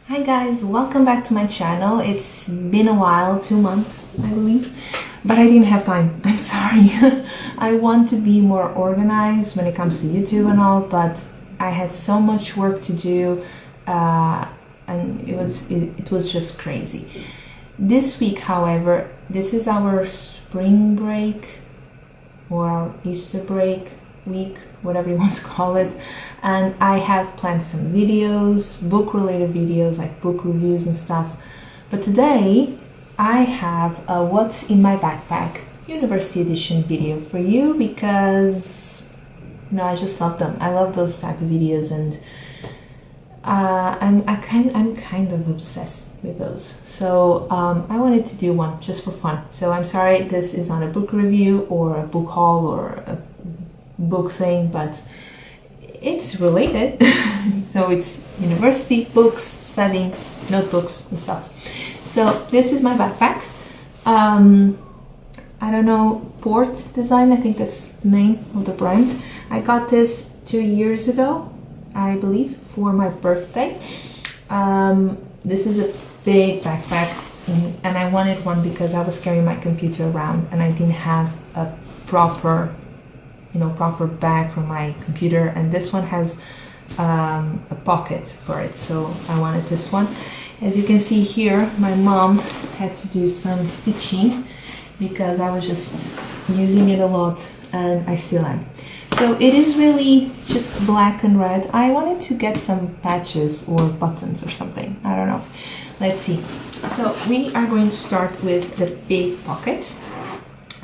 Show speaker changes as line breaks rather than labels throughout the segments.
Hi guys, welcome back to my channel. It's been a while, 2 months I believe, but I didn't have time. I'm sorry. I want to be more organized when it comes to YouTube and all, but I had so much work to do and it was just crazy. This week, however, this is our spring break or our Easter break week, whatever you want to call it, and I have planned some videos, book related videos like book reviews and stuff, but today I have a what's in my backpack University Edition video for you because I just love them. I love those type of videos, and I'm kind of obsessed with those, so I wanted to do one just for fun. So I'm sorry this is not a book review or a book haul or a book thing, but it's related. So it's university books, studying, notebooks and stuff. So this is my backpack. I don't know, Port Design, I think that's the name of the brand. I got this 2 years ago, I believe, for my birthday. This is a big backpack, and I wanted one because I was carrying my computer around and I didn't have a proper bag for my computer, and this one has a pocket for it, so I wanted this one. As you can see here, my mom had to do some stitching because I was just using it a lot, and I still am. So it is really just black and red. I wanted to get some patches or buttons or something, I don't know. Let's see. So we are going to start with the big pocket.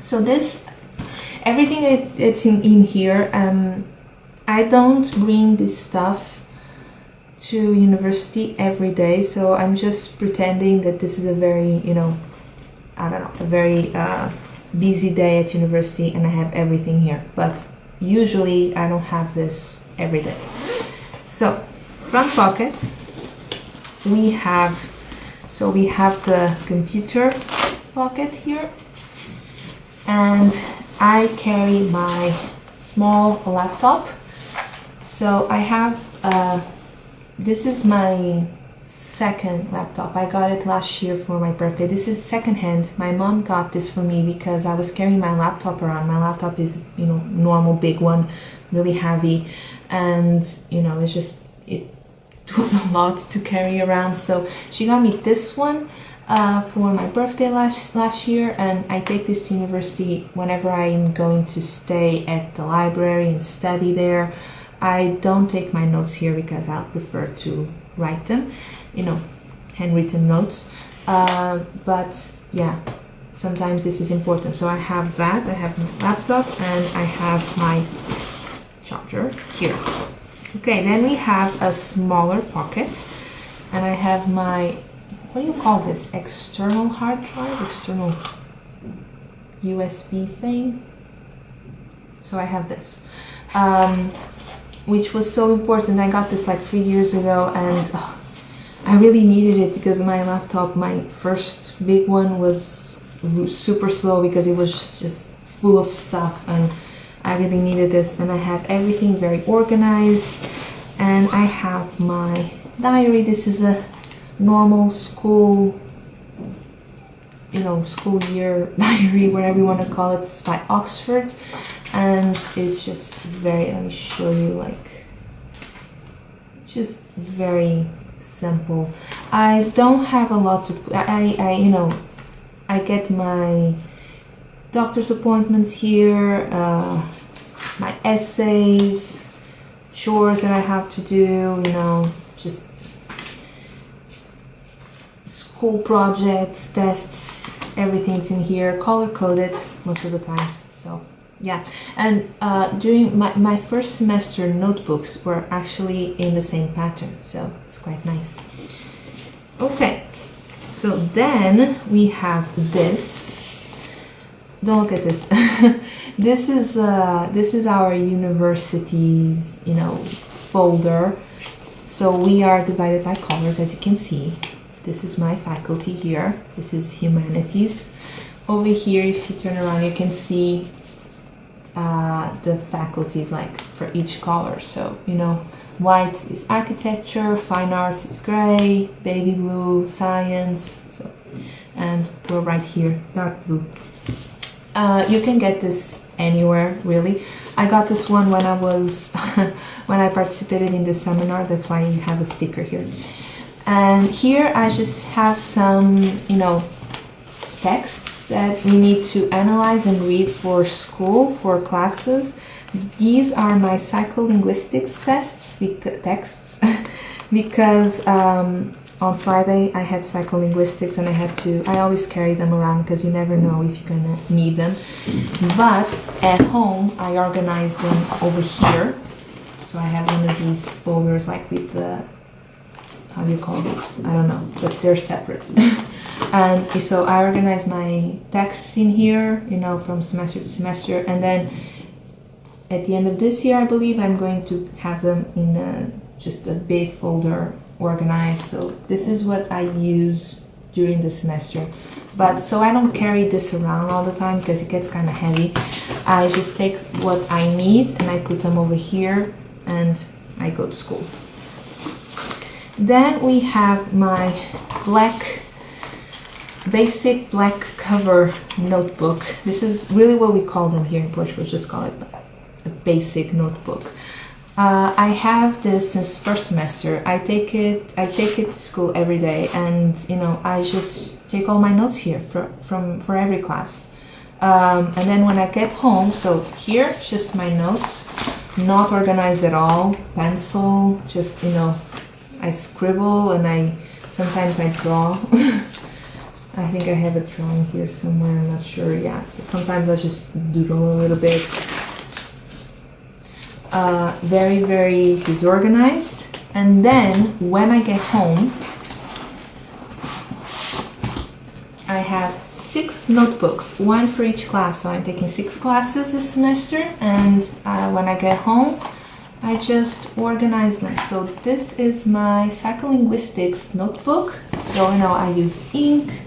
So this, everything that's in here, I don't bring this stuff to university every day, so I'm just pretending that this is a very, I don't know, a very busy day at university and I have everything here, but usually I don't have this every day. So front pocket, we have the computer pocket here, and I carry my small laptop. So I have, this is my second laptop. I got it last year for my birthday. This is secondhand. My mom got this for me because I was carrying my laptop around. My laptop is, normal big one, really heavy. And, it was a lot to carry around. So she got me this one for my birthday last year, and I take this to university whenever I'm going to stay at the library and study there. I don't take my notes here because I prefer to write them, handwritten notes, but yeah, sometimes this is important. So I have that, I have my laptop, and I have my charger here. Okay, then we have a smaller pocket, and I have my, what do you call this, external hard drive, external USB thing. So I have this, which was so important. I got this like 3 years ago, and I really needed it because my laptop, my first big one, was super slow because it was just full of stuff, and I really needed this. And I have everything very organized, and I have my diary. This is a normal school, school year diary, whatever you want to call it. It's by Oxford, and it's just very, let me show you, like, just very simple. I don't have a lot to, I get my doctor's appointments here, my essays, chores that I have to do, just school projects, tests, everything's in here, color-coded most of the times. So yeah, and during my first semester, notebooks were actually in the same pattern, so it's quite nice. Okay, so then we have this. Don't look at this. This is our university's, folder. So we are divided by colors, as you can see. This is my faculty here. This is humanities. Over here, if you turn around, you can see the faculties, like, for each color. So white is architecture, fine arts is gray, baby blue, science, so, and we're right here, dark blue. You can get this anywhere, really. I got this one when I was when I participated in the seminar. That's why you have a sticker here. And here I just have some, you know, texts that we need to analyze and read for school, for classes. These are my psycholinguistics texts because on Friday I had psycholinguistics and I always carry them around because you never know if you're gonna need them. But at home I organize them over here. So I have one of these folders like with the, how do you call this? I don't know, but they're separate. And so I organize my texts in here, you know, from semester to semester, and then at the end of this year, I believe I'm going to have them in just a big folder organized. So this is what I use during the semester. But so I don't carry this around all the time because it gets kind of heavy. I just take what I need and I put them over here and I go to school. Then we have my basic black cover notebook. This is really what we call them here in Portugal, just call it a basic notebook. I have this since first semester. I take it to school every day, and you know, I just take all my notes here for every class. And then when I get home, so here just my notes, not organized at all, pencil, just, you know, I scribble and sometimes I draw. I think I have a drawing here somewhere, I'm not sure, yeah. So sometimes I just doodle a little bit. Very, very disorganized. And then when I get home, I have 6 notebooks, one for each class. So I'm taking 6 classes this semester, and when I get home, I just organize them. So this is my psycholinguistics notebook. So, you know, I use ink,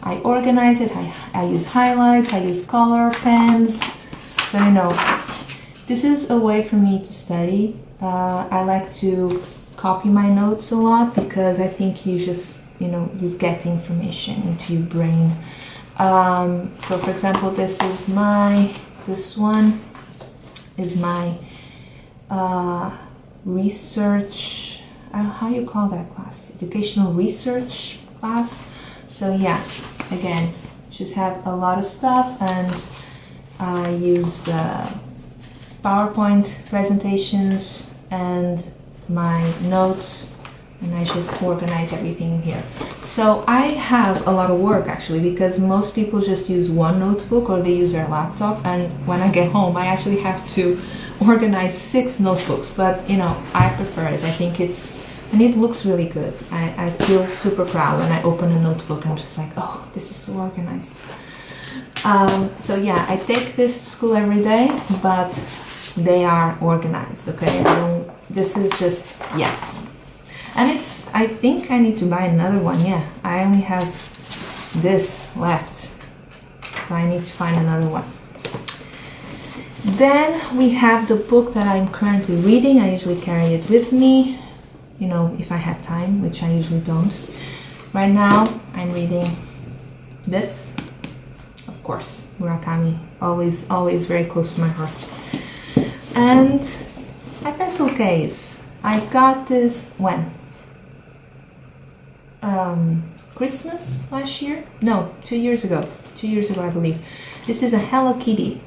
I organize it, I use highlights, I use color pens. So, you know, this is a way for me to study. I like to copy my notes a lot because I think you just, you know, you get information into your brain. So for example, this one is my research, how do you call that class? Educational research class. So yeah, again, just have a lot of stuff, and I use the PowerPoint presentations and my notes, and I just organize everything here. So I have a lot of work actually, because most people just use one notebook or they use their laptop, and when I get home I actually have to organize 6 notebooks. But you know, I prefer it. I think and it looks really good. I feel super proud when I open a notebook. I'm just like, oh, this is so organized. So yeah, I take this to school every day, but they are organized, okay? This is just, yeah. And I think I need to buy another one, yeah. I only have this left, so I need to find another one. Then we have the book that I'm currently reading. I usually carry it with me, you know, if I have time, which I usually don't. Right now, I'm reading this, of course, Murakami, always very close to my heart. And my pencil case, I got this when? Christmas last year? No, 2 years ago. 2 years ago, I believe. This is a Hello Kitty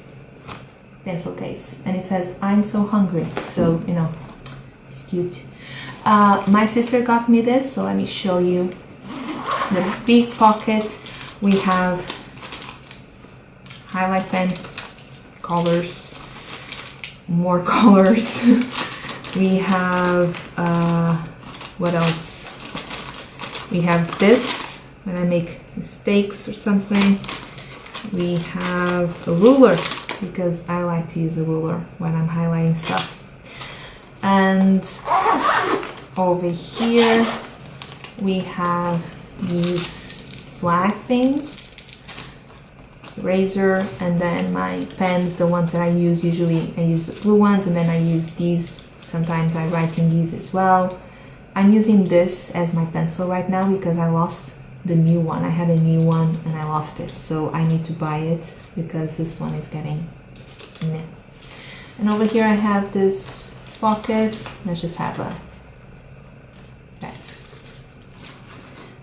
pencil case, and it says, "I'm so hungry." So, you know, it's cute. My sister got me this, so let me show you the big pocket. We have highlight pens, colors, more colors. We have what else? We have this when I make mistakes or something. We have a ruler, because I like to use a ruler when I'm highlighting stuff. And over here we have these flag things, razor, and then my pens, the ones that I use usually, I use the blue ones, and then I use these sometimes I write in these as well. I'm using this as my pencil right now because I lost the new one. I had a new one and I lost it, so I need to buy it because this one is getting meh. And over here I have this pocket. Let's just have a bag.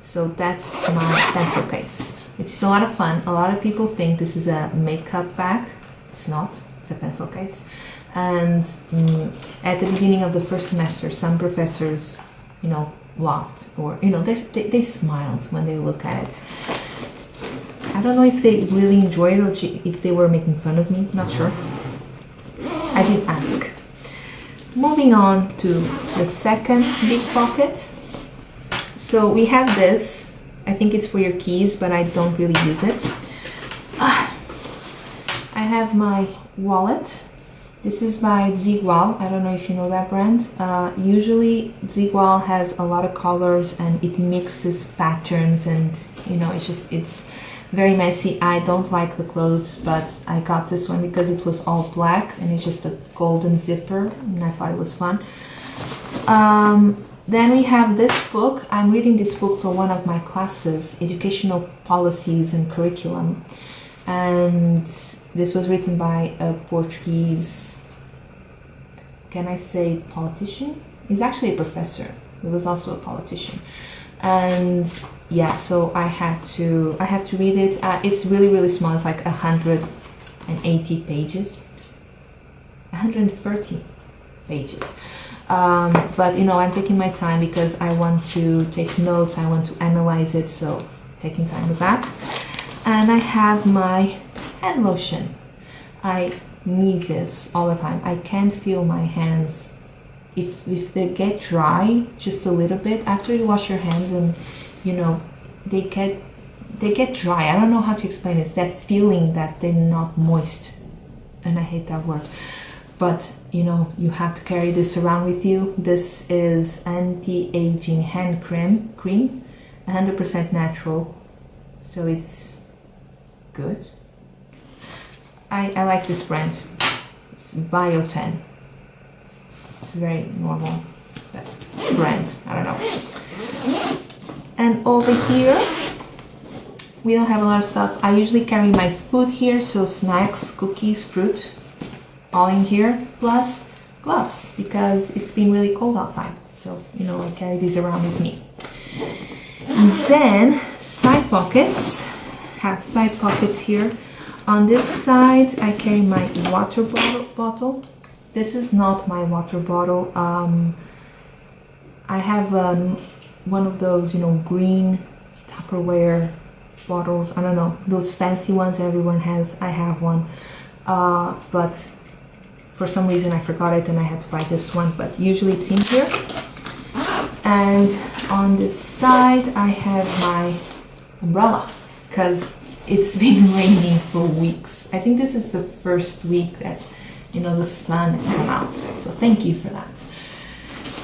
So that's my pencil case, which is a lot of fun. A lot of people think this is a makeup bag. It's not. It's a pencil case. And at the beginning of the first semester, some professors, you know, laughed, or you know, they smiled when they look at it. I don't know if they really enjoyed it or if they were making fun of me. Not sure. I didn't ask. Moving on to the second big pocket. So we have this. I think it's for your keys, but I don't really use it. I have my wallet. This is by Zigual. I don't know if you know that brand. Usually Zigual has a lot of colors and it mixes patterns, and you know, it's very messy. I don't like the clothes, but I got this one because it was all black and it's just a golden zipper and I thought it was fun. Then we have this book. I'm reading this book for one of my classes, Educational Policies and Curriculum. And this was written by a Portuguese, can I say politician? He's actually a professor. He was also a politician. And yeah, so I have to read it. It's really, really small. It's like 180 pages. 130 pages. But you know, I'm taking my time because I want to take notes. I want to analyze it. So taking time with that. And I have my hand lotion. I need this all the time. I can't feel my hands if they get dry just a little bit after you wash your hands, and you know, they get dry. I don't know how to explain it. It's that feeling that they're not moist, and I hate that word. But you know, you have to carry this around with you. This is anti-aging hand cream, 100% natural, so it's good. I like this brand. It's Bio 10. It's a very normal brand. I don't know. And over here, we don't have a lot of stuff. I usually carry my food here, so snacks, cookies, fruit, all in here, plus gloves because it's been really cold outside. So, you know, I carry these around with me. And then side pockets. Have side pockets here. On this side, I carry my water bottle. This is not my water bottle. I have one of those, you know, green Tupperware bottles. I don't know, those fancy ones everyone has. I have one, but for some reason I forgot it and I had to buy this one. But usually it's in here. And on this side, I have my umbrella because it's been raining for weeks. I think this is the first week that, you know, the sun has come out. So thank you for that.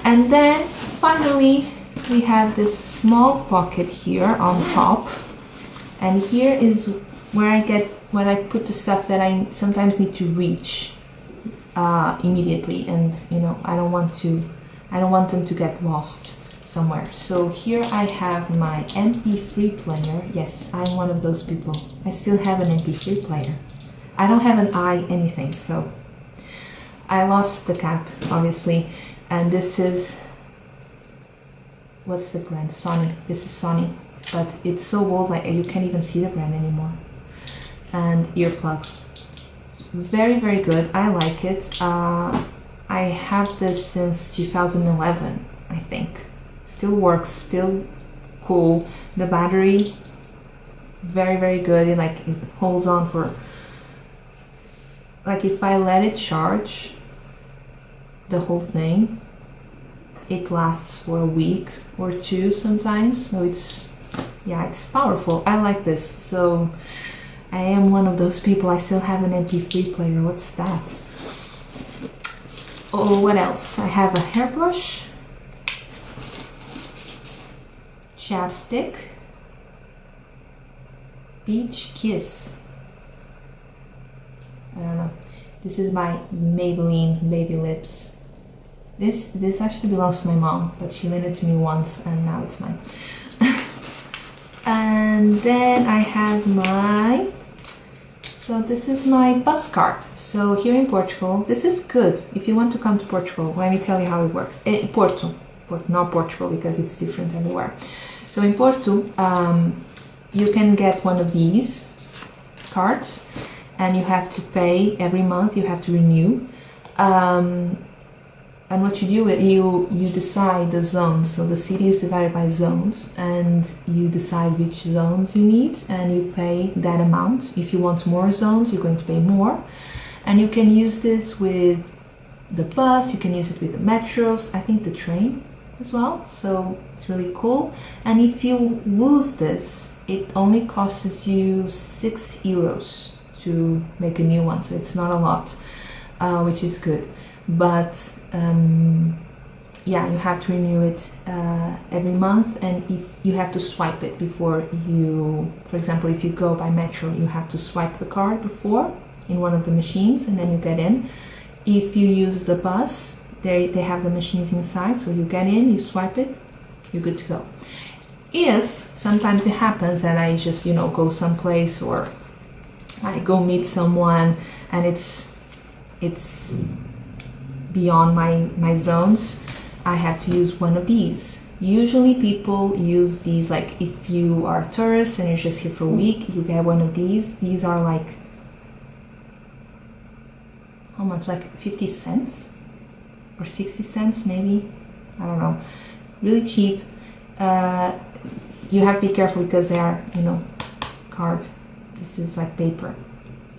And then finally, we have this small pocket here on top. And here is where I put the stuff that I sometimes need to reach immediately. And, you know, I don't want them to get lost somewhere. So here I have my MP3 player. Yes, I'm one of those people. I still have an MP3 player. I don't have an anything, so I lost the cap, obviously. And this is, what's the brand? Sony. This is Sony, but it's so old, like you can't even see the brand anymore. And earplugs. It's very, very good. I like it. I have this since 2011, I think. Still works, still cool. The battery, very, very good. It holds on for, like, if I let it charge the whole thing, it lasts for a week or two sometimes. So it's powerful. I like this. So I am one of those people. I still have an MP3 player. What's that? Oh, what else? I have a hairbrush, chapstick, Peach Kiss. I don't know. This is my Maybelline Baby Lips. This actually belongs to my mom, but she lent it to me once and now it's mine. And then I have so this is my bus card. So here in Portugal, this is good. If you want to come to Portugal, let me tell you how it works. Porto, not Portugal, because it's different everywhere. So in Porto, you can get one of these cards and you have to pay every month, you have to renew. And what you do is you decide the zones. So the city is divided by zones and you decide which zones you need and you pay that amount. If you want more zones, you're going to pay more. And you can use this with the bus, you can use it with the metros, I think the train as well. So it's really cool. And if you lose this, it only costs you €6 to make a new one. So it's not a lot, which is good. But yeah, you have to renew it every month, and if you have to swipe it before you, for example, if you go by metro, you have to swipe the card before in one of the machines and then you get in. If you use the bus, they have the machines inside, so you get in, you swipe it, you're good to go. If sometimes it happens that I just, you know, go someplace or I go meet someone and it's beyond my zones, I have to use one of these. Usually people use these, like if you are a tourist and you're just here for a week, you get one of these. These are like, how much, like 50 cents or 60 cents maybe, I don't know, really cheap. You have to be careful because they are, you know, card. This is like paper,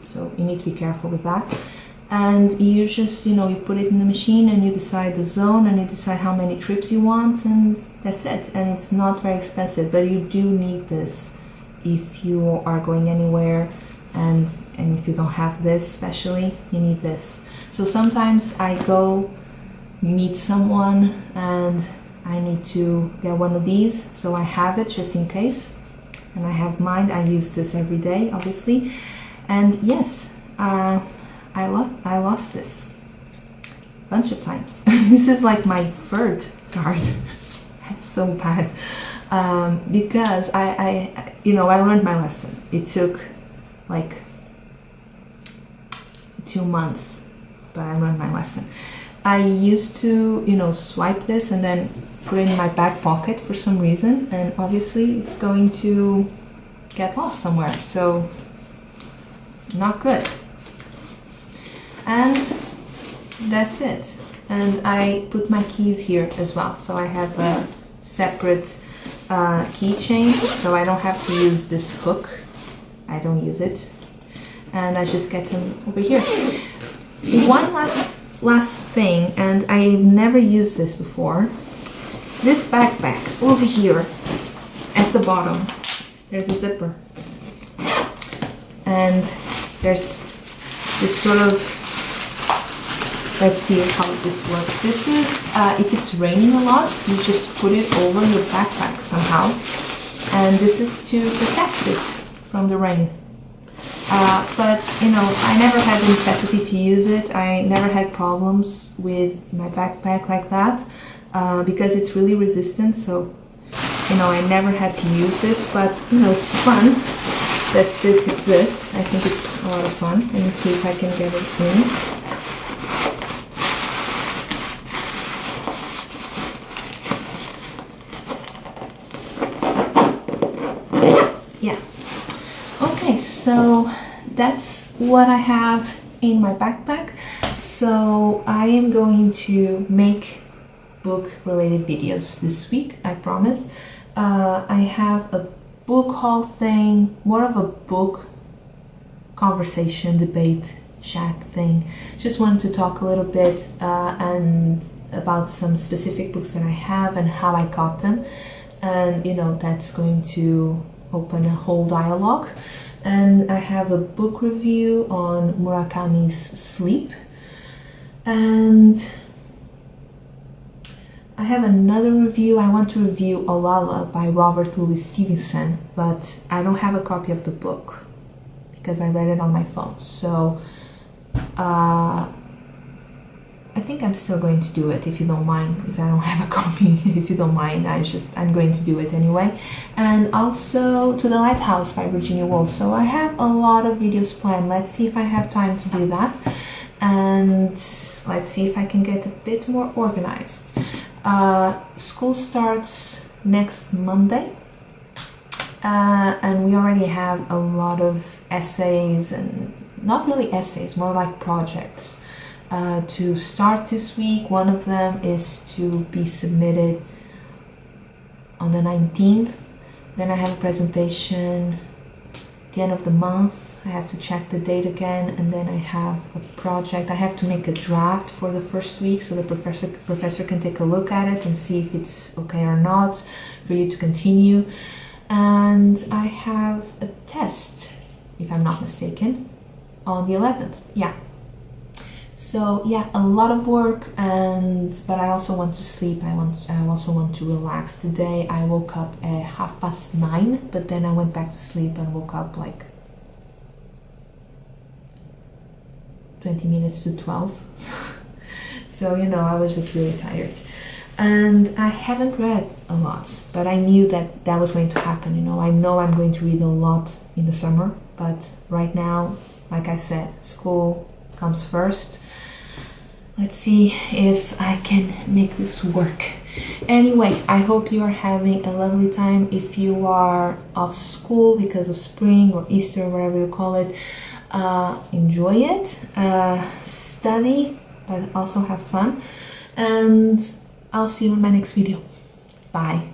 so you need to be careful with that. And you just, you know, you put it in the machine and you decide the zone and you decide how many trips you want, and that's it. And it's not very expensive, but you do need this if you are going anywhere, and if you don't have this especially, you need this. So sometimes I go meet someone and I need to get one of these, so I have it just in case. And I have mine. I use this every day, obviously. And yes, I lost this a bunch of times. This is like my third card. It's so bad, because I you know, I learned my lesson. It took like 2 months, but I learned my lesson. I used to, you know, swipe this and then put it in my back pocket for some reason, and obviously it's going to get lost somewhere, so not good. And that's it. And I put my keys here as well, so I have a separate keychain, so I don't have to use this hook. I don't use it, and I just get them over here. One last thing, and I've never used this before. This backpack over here at the bottom, there's a zipper, and there's this sort of, let's see how this works. This is, if it's raining a lot, you just put it over your backpack somehow, and this is to protect it from the rain. But, you know, I never had the necessity to use it. I never had problems with my backpack like that, because it's really resistant, so, you know, I never had to use this, but, you know, it's fun that this exists. I think it's a lot of fun. Let me see if I can get it in. Yeah. Okay, so that's what I have in my backpack. So I am going to make book related videos this week, I promise. I have a book haul thing, more of a book conversation, debate, chat thing. Just wanted to talk a little bit and about some specific books that I have and how I got them. And, you know, that's going to open a whole dialogue. And I have a book review on Murakami's Sleep. And I have another review. I want to review Olala by Robert Louis Stevenson, but I don't have a copy of the book because I read it on my phone. So I think I'm still going to do it if you don't mind. If I don't have a copy, if you don't mind, I'm going to do it anyway. And also To the Lighthouse by Virginia Woolf. So I have a lot of videos planned. Let's see if I have time to do that. And let's see if I can get a bit more organized. School starts next Monday. And we already have a lot of essays, and not really essays, more like projects to start this week. One of them is to be submitted on the 19th. Then I have a presentation at the end of the month. I have to check the date again, and then I have a project. I have to make a draft for the first week so the professor can take a look at it and see if it's okay or not for you to continue. And I have a test, if I'm not mistaken, on the 11th. Yeah. So yeah, a lot of work, but I also want to sleep. I also want to relax. Today I woke up at 9:30, but then I went back to sleep and woke up like 20 minutes to 12. So, you know, I was just really tired. And I haven't read a lot, but I knew that that was going to happen. You know I'm going to read a lot in the summer, but right now, like I said, school comes first. Let's see if I can make this work. Anyway, I hope you are having a lovely time. If you are off school because of spring or Easter, whatever you call it, enjoy it, study, but also have fun. And I'll see you in my next video. Bye.